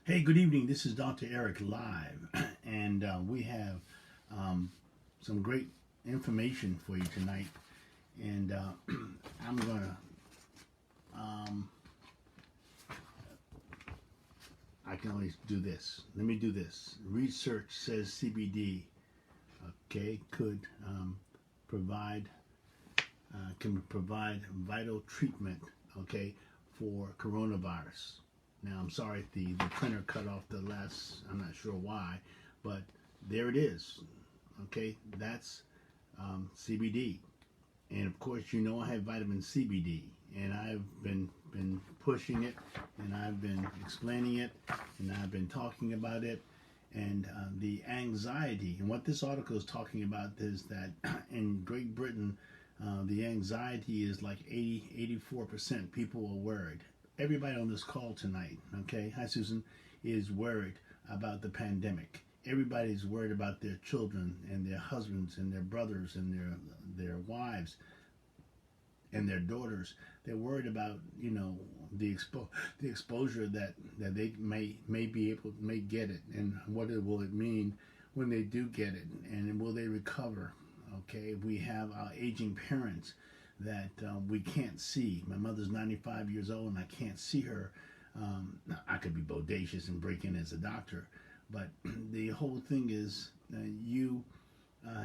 Hey, good evening. This is Dr. Eric live, and we have um, some great information for you tonight. And I'm gonna, um, I can always do this. Let me do this. Research says CBD, okay, could provide can provide vital treatment, okay, for coronavirus. Now, I'm sorry the printer cut off the last. I'm not sure why, but there it is. Okay, that's CBD, and of course, you know I have vitamin CBD, and I've been pushing it, and I've been explaining it, and I've been talking about it, and the anxiety. And what this article is talking about is that in Great Britain, the anxiety is like 84%. People are worried. Everybody on this call tonight, okay, hi Susan, is worried about the pandemic. Everybody's worried about their children and their husbands and their brothers and their wives and their daughters. They're worried about the exposure that they may be able may get it, and what will it mean when they do get it, and will they recover? Okay, we have our aging parents that we can't see. My mother's 95 years old, and I can't see her. Now, I could be bodacious and break in as a doctor, but the whole thing is you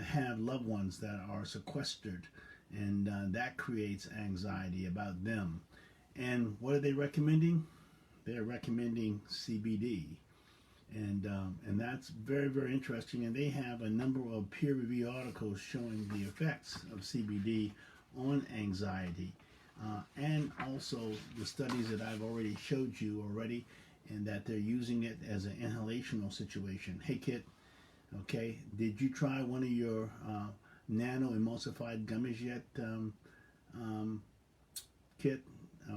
have loved ones that are sequestered, and that creates anxiety about them. And what are they recommending? They're recommending CBD, and that's very interesting. And they have a number of peer-reviewed articles showing the effects of CBD on anxiety, and also the studies that I've already showed you already, and that they're using it as an inhalational situation. Hey, Kit. Okay, did you try one of your nano emulsified gummies yet, Kit?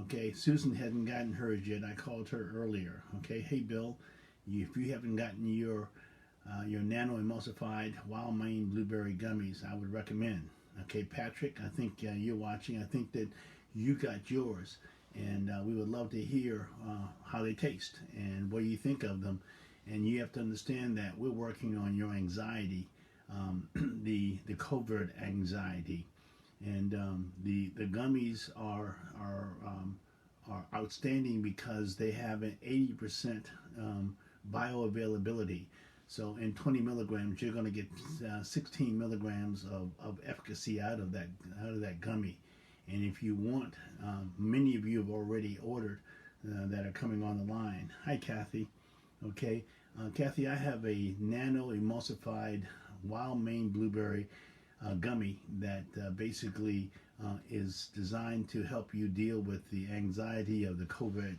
Okay, Susan hadn't gotten hers yet. I called her earlier. Okay, hey Bill, if you haven't gotten your nano emulsified wild Maine blueberry gummies, I would recommend. Okay, Patrick, I think you're watching. I think that you got yours, and we would love to hear how they taste and what you think of them. And you have to understand that we're working on your anxiety, the covert anxiety, and the gummies are outstanding because they have an 80% bioavailability. So in 20 milligrams, you're going to get 16 milligrams of efficacy out of that gummy. And if you want, many of you have already ordered that are coming on the line. Hi, Kathy. Okay, Kathy, I have a nano emulsified wild Maine blueberry gummy that basically is designed to help you deal with the anxiety of the COVID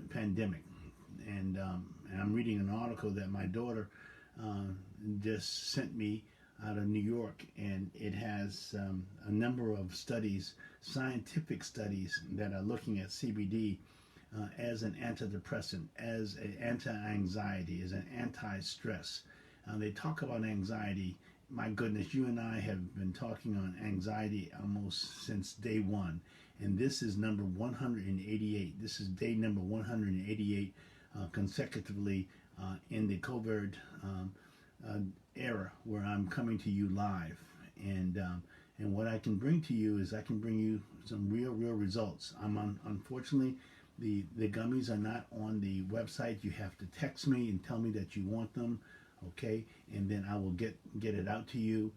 pandemic. And I'm reading an article that my daughter just sent me out of New York, and it has a number of studies, scientific studies, that are looking at CBD as an antidepressant, as an anti-anxiety, as an anti-stress. They talk about anxiety. My goodness, you and I have been talking on anxiety almost since day one, and this is number 188. This is day number 188 consecutively in the COVID uh, era where I'm coming to you live, and what I can bring to you is I can bring you some real results. Unfortunately, the gummies are not on the website. You have to text me and tell me that you want them, okay, and then I will get it out to you.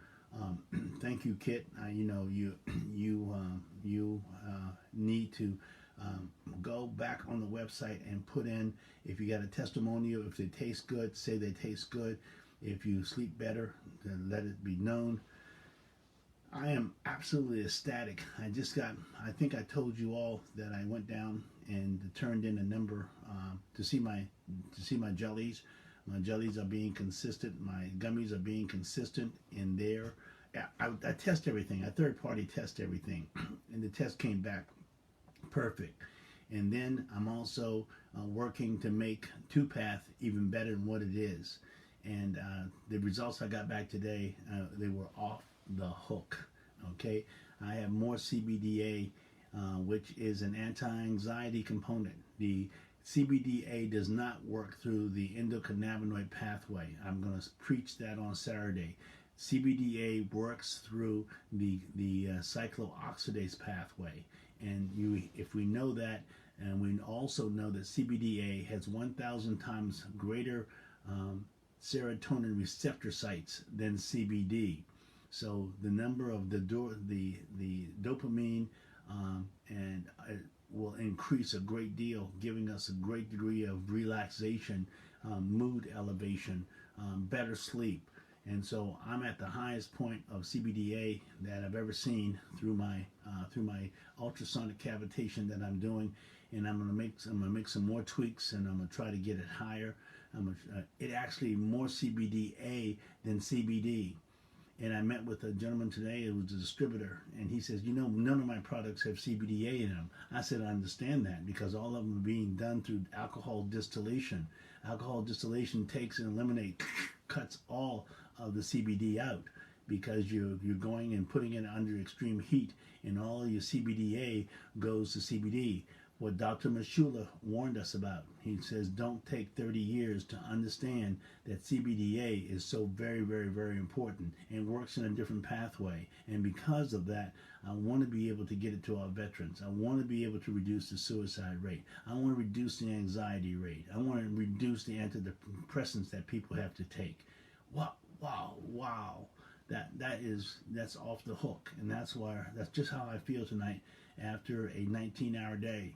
Thank you, Kit. You know you need to go back on the website and put in, if you got a testimonial, if they taste good, say they taste good. If you sleep better, then let it be known. I am absolutely ecstatic. I think I told you all that I went down and turned in a number to see my jellies. My jellies are being consistent. My gummies are being consistent in there. I test everything. I third party test everything, and the test came back perfect. And then I'm also working to make Two Path even better than what it is. And the results I got back today, they were off the hook. Okay, I have more CBDA, which is an anti-anxiety component. The CBDA does not work through the endocannabinoid pathway. I'm going to preach that on Saturday. CBDA works through the cyclooxidase pathway, and if we know that, and we also know that CBDA has 1,000 times greater serotonin receptor sites than CBD. So the number of the dopamine and will increase a great deal, giving us a great degree of relaxation, mood elevation, better sleep. And so I'm at the highest point of CBDA that I've ever seen through my ultrasonic cavitation that I'm doing, and I'm gonna make some more tweaks, and I'm gonna try to get it higher. It actually more CBDA than CBD. And I met with a gentleman today who was a distributor, and he says, none of my products have CBDA in them. I said, I understand that, because all of them are being done through alcohol distillation. Alcohol distillation takes and eliminates, cuts all of the CBD out, because you're going and putting it under extreme heat, and all of your CBDA goes to CBD. What Dr. Mashula warned us about. He says, don't take 30 years to understand that CBDA is so very, very, very important and works in a different pathway. And because of that, I want to be able to get it to our veterans. I want to be able to reduce the suicide rate. I want to reduce the anxiety rate. I want to reduce the antidepressants that people have to take. Wow, wow, wow. That's off the hook. And that's just how I feel tonight after a 19-hour day.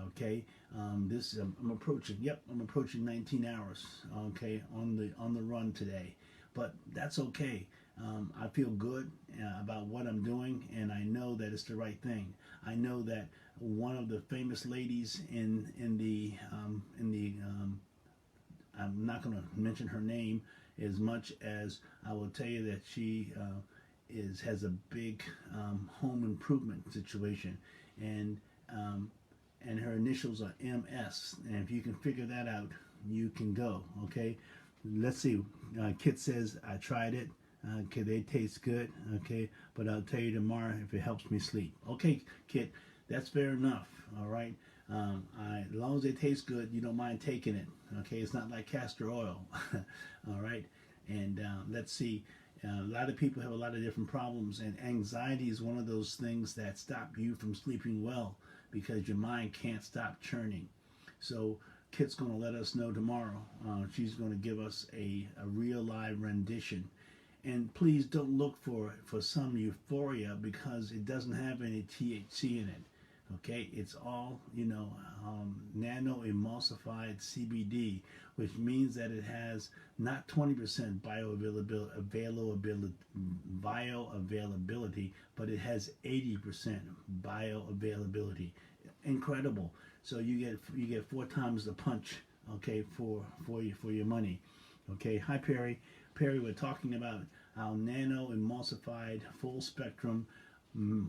Okay, I'm approaching 19 hours. Okay, on the run today, but that's okay. I feel good about what I'm doing, and I know that it's the right thing. I know that one of the famous ladies in the I'm not going to mention her name, as much as I will tell you that she has a big home improvement situation, and her initials are MS. And if you can figure that out, you can go. Okay, let's see. Kit says, I tried it. Okay, they taste good. Okay, but I'll tell you tomorrow if it helps me sleep. Okay, Kit, that's fair enough. All right. As long as they taste good, you don't mind taking it. Okay, it's not like castor oil. All right. And let's see. A lot of people have a lot of different problems, and anxiety is one of those things that stop you from sleeping well, because your mind can't stop churning. So Kit's going to let us know tomorrow. She's going to give us a real live rendition. And please don't look for some euphoria, because it doesn't have any THC in it. Okay, it's all, nano emulsified CBD, which means that it has not 20% bioavailability, but it has 80% bioavailability. Incredible. So you get 4 times the punch, okay, for your money. Okay, hi Perry. Perry, we're talking about our nano emulsified full spectrum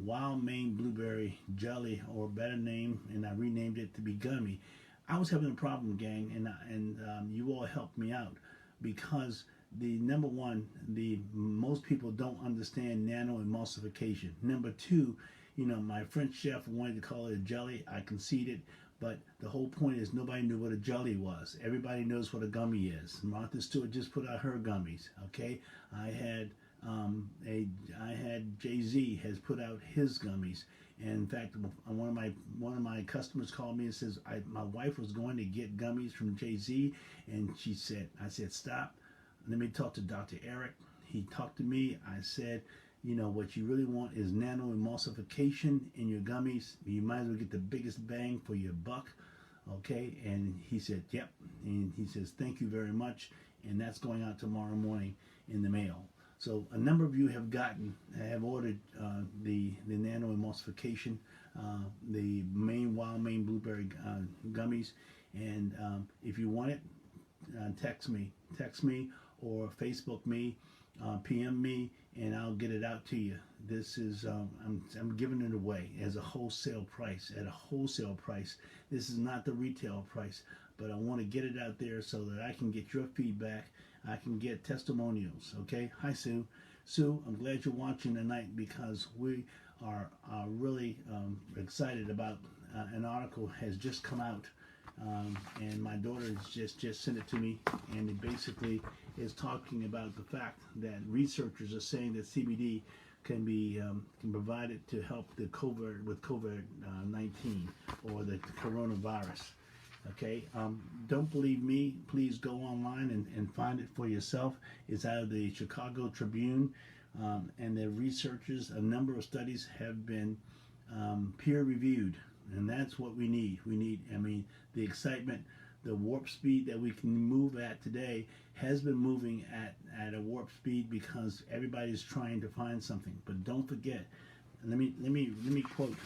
wild Maine blueberry jelly, or better name, and I renamed it to be gummy. I was having a problem, gang, and you all helped me out, because the number one, most people don't understand nano emulsification. Number two, my French chef wanted to call it a jelly. I conceded, but the whole point is nobody knew what a jelly was. Everybody knows what a gummy is. Martha Stewart just put out her gummies. Okay, I had Jay-Z has put out his gummies, and in fact, one of my customers called me and says, my wife was going to get gummies from Jay-Z, and I said, stop, let me talk to Dr. Eric. He talked to me. I said, what you really want is nano emulsification in your gummies. You might as well get the biggest bang for your buck. Okay, and he said, yep, and he says, thank you very much, and that's going out tomorrow morning in the mail. So a number of you have ordered the nano emulsification, the wild Maine blueberry gummies, and if you want it, text me or Facebook me, PM me, and I'll get it out to you. This is I'm giving it away as a wholesale price. At a wholesale price, this is not the retail price, but I want to get it out there so that I can get your feedback. I can get testimonials. Okay, hi Sue. Sue, I'm glad you're watching tonight, because we are really excited about an article has just come out, and my daughter just sent it to me, and it basically is talking about the fact that researchers are saying that CBD can provide it to help the COVID-19 or the coronavirus. Okay, don't believe me. Please go online and find it for yourself. It's out of the Chicago Tribune, and their researchers. A number of studies have been peer reviewed, and that's what we need. I mean, the excitement, the warp speed that we can move at today has been moving at a warp speed because everybody's trying to find something. But don't forget. Let me quote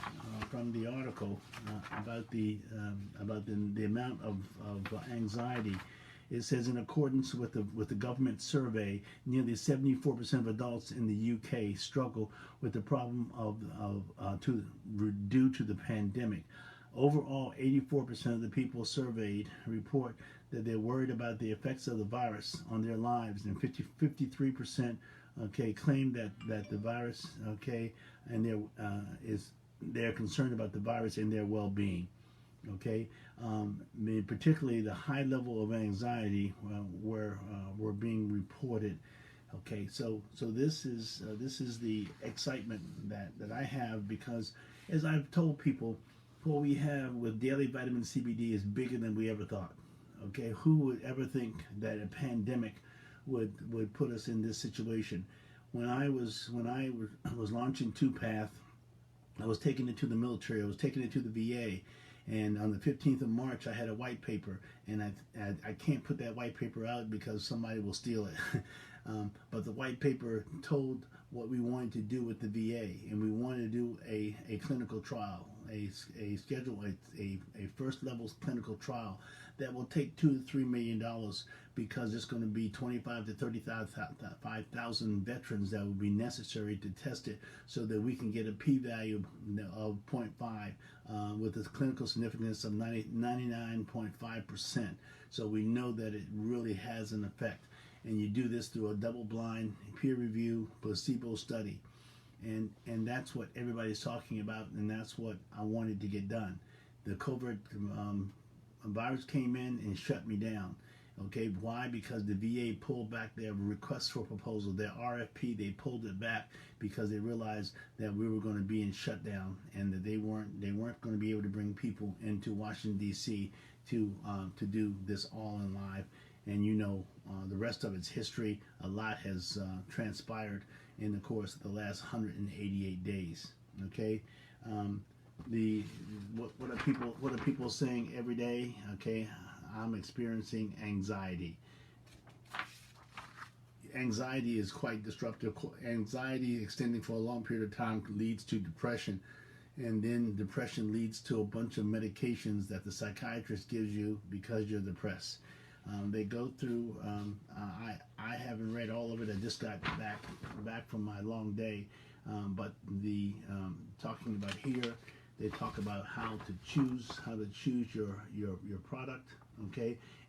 from the article about the amount of anxiety. It says, in accordance with the government survey, nearly 74% of adults in the UK struggle with the problem due to the pandemic. Overall, 84% of the people surveyed report that they're worried about the effects of the virus on their lives, and 53% claim that the virus and they're concerned about the virus and their well-being. Particularly the high level of anxiety were being reported. So this is the excitement that I have, because as I've told people, what we have with daily vitamin CBD is bigger than we ever thought. Who would ever think that a pandemic would put us in this situation? When I was launching Two-Path, I was taking it to the military. I was taking it to the VA, and on the 15th of March, I had a white paper, and I can't put that white paper out because somebody will steal it. But the white paper told what we wanted to do with the VA, and we wanted to do a clinical trial, a first level clinical trial that will take $2 to $3 million, because it's going to be 25 to 35,000 veterans that will be necessary to test it, so that we can get a p-value of 0.5 with a clinical significance of 99.5%. So we know that it really has an effect. And you do this through a double-blind, peer-review, placebo study. And that's what everybody's talking about, and that's what I wanted to get done. The COVID virus came in and shut me down. Why? Because the VA pulled back their request for proposal, their RFP. They pulled it back because they realized that we were going to be in shutdown, and that they weren't going to be able to bring people into Washington D.C. to do this all in live. And the rest of its history. A lot has transpired in the course of the last 188 days. What are people saying every day? I'm experiencing anxiety. Anxiety is quite disruptive. Anxiety extending for a long period of time leads to depression, and then depression leads to a bunch of medications that the psychiatrist gives you because you're depressed. They go through. I haven't read all of it. I just got back from my long day. But the talking about here, they talk about how to choose your product.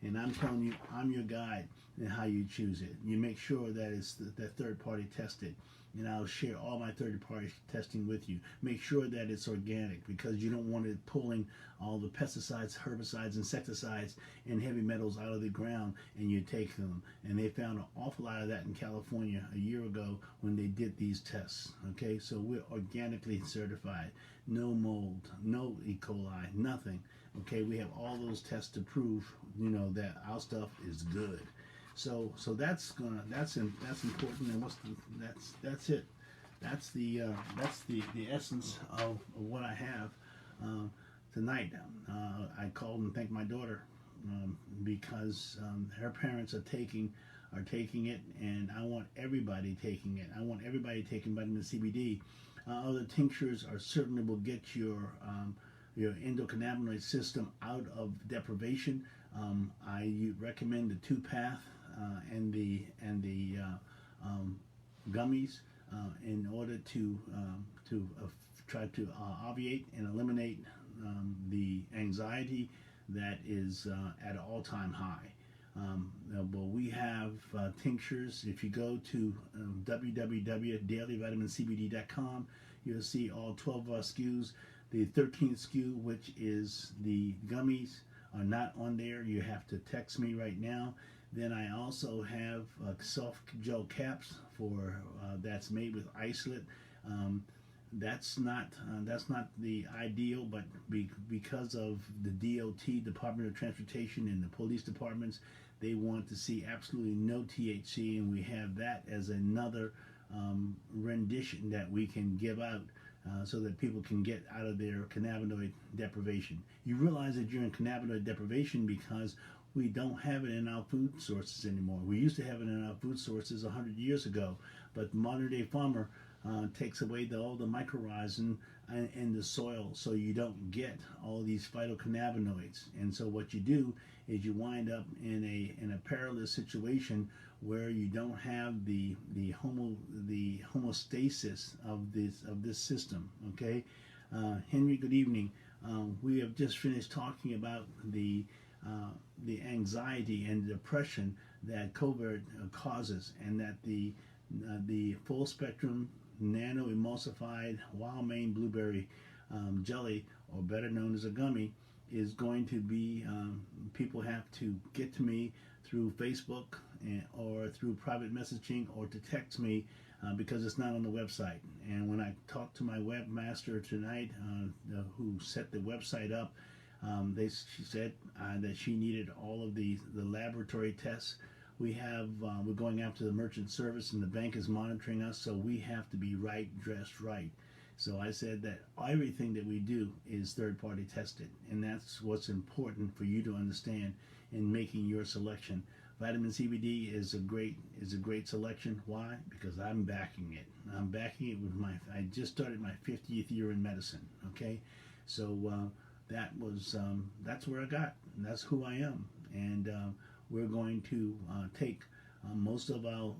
And I'm telling you, I'm your guide in how you choose it. You make sure that it's that third party tested. And I'll share all my third-party testing with you. Make sure that it's organic, because you don't want it pulling all the pesticides, herbicides, insecticides, and heavy metals out of the ground, and you take them. And they found an awful lot of that in California a year ago when they did these tests. So we're organically certified. No mold, no E. coli, nothing. We have all those tests to prove, that our stuff is good. So that's important, and that's it. That's the essence of what I have tonight. I called and thanked my daughter because her parents are taking it, and I want everybody taking it. I want everybody taking vitamin CBD. Other tinctures certainly will get your endocannabinoid system out of deprivation. I recommend the Two-Path and the gummies in order to try to obviate and eliminate the anxiety that is at an all-time high. Well, we have tinctures. If you go to www.dailyvitamincbd.com, you'll see all 12 of our SKUs. The 13th SKU, which is the gummies, are not on there, you have to text me right now. Then I also have soft gel caps for that's made with isolate. Um, that's not the ideal, but because of the DOT, Department of Transportation, and the police departments, they want to see absolutely no THC, and we have that as another rendition that we can give out so that people can get out of their cannabinoid deprivation. You realize that you're in cannabinoid deprivation because we don't have it in our food sources anymore. We used to have it in our food sources 100 years ago, but modern day farmer takes away all the mycorrhizin in the soil, so you don't get all these phytocannabinoids. And so what you do is you wind up in a perilous situation where you don't have the homeostasis of this system. Okay, Henry, good evening. We have just finished talking about the anxiety and depression that COVID causes, and that the full spectrum nano emulsified wild Maine blueberry jelly, or better known as a gummy, is going to be, people have to get to me through Facebook or through private messaging, or to text me because it's not on the website. And when I talked to my webmaster tonight, who set the website up, she said that she needed all of the laboratory tests. We're going after the merchant service, and the bank is monitoring us, so we have to be dressed right. So I said that everything that we do is third-party tested, and that's what's important for you to understand in making your selection. Vitamin CBD is a great selection. Why? Because I'm backing it. I'm backing it with I just started my 50th year in medicine. Okay, so that's where I got. And that's who I am, and we're going to take most of our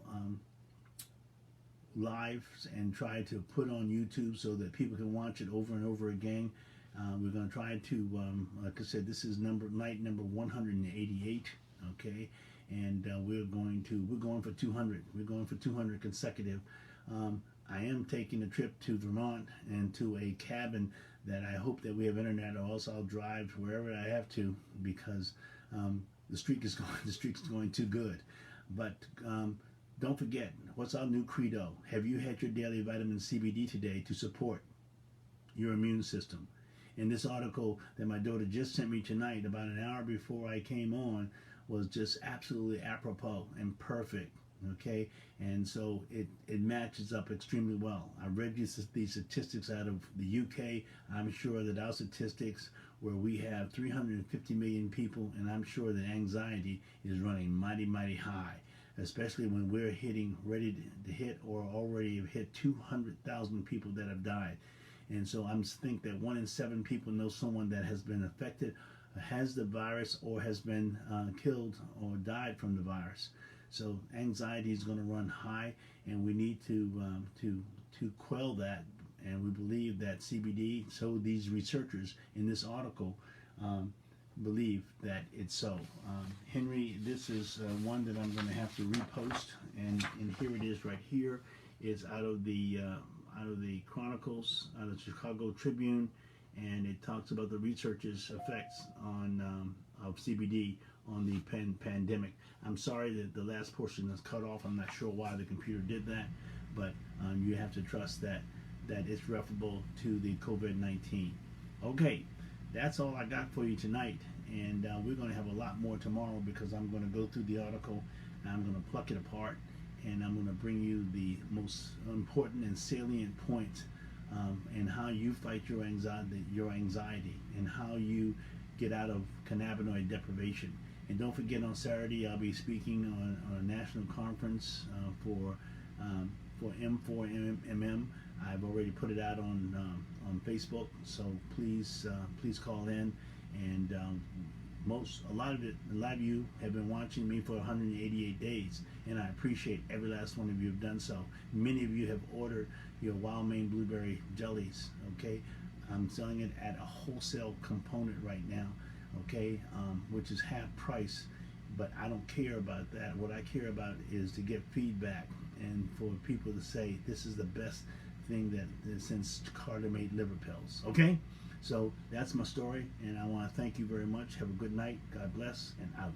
lives and try to put on YouTube so that people can watch it over and over again. We're going to try to, like I said, this is night number 188. Okay, and we're going for 200. We're going for 200 consecutive. I am taking a trip to Vermont and to a cabin that I hope that we have internet, or else I'll drive wherever I have to, because the streak's going too good. But don't forget, what's our new credo? Have you had your daily vitamin CBD today to support your immune system? And this article that my daughter just sent me tonight, about an hour before I came on, was just absolutely apropos and perfect. Okay, and so it matches up extremely well. I read these statistics out of the UK. I'm sure that our statistics, where we have 350 million people, and I'm sure that anxiety is running mighty high, especially when we're ready to hit, or already have hit 200,000 people that have died. And so I think that 1 in 7 people know someone that has been affected, has the virus, or has been killed or died from the virus. So anxiety is going to run high, and we need to quell that. And we believe that CBD, so these researchers in this article believe that it's so. Henry, this is one that I'm going to have to repost, and here it is right here. It's out of the Chronicles, out of the Chicago Tribune, and it talks about the researchers' effects on of CBD on the pandemic. I'm sorry that the last portion is cut off. I'm not sure why the computer did that, but you have to trust that it's referable to the COVID-19. Okay, that's all I got for you tonight, and we're going to have a lot more tomorrow, because I'm going to go through the article, and I'm going to pluck it apart, and I'm going to bring you the most important and salient points, and how you fight your anxiety, and how you get out of cannabinoid deprivation. And don't forget, on Saturday I'll be speaking on a national conference for M4MM. I've already put it out on Facebook, so please call in. And a lot of you have been watching me for 188 days, and I appreciate every last one of you have done so. Many of you have ordered your wild Maine blueberry jellies. Okay, I'm selling it at a wholesale component right now. Okay, which is half price, but I don't care about that. What I care about is to get feedback, and for people to say this is the best thing that since Carter made liver pills. Okay, So that's my story, and I want to thank you very much. Have a good night. God bless, and out.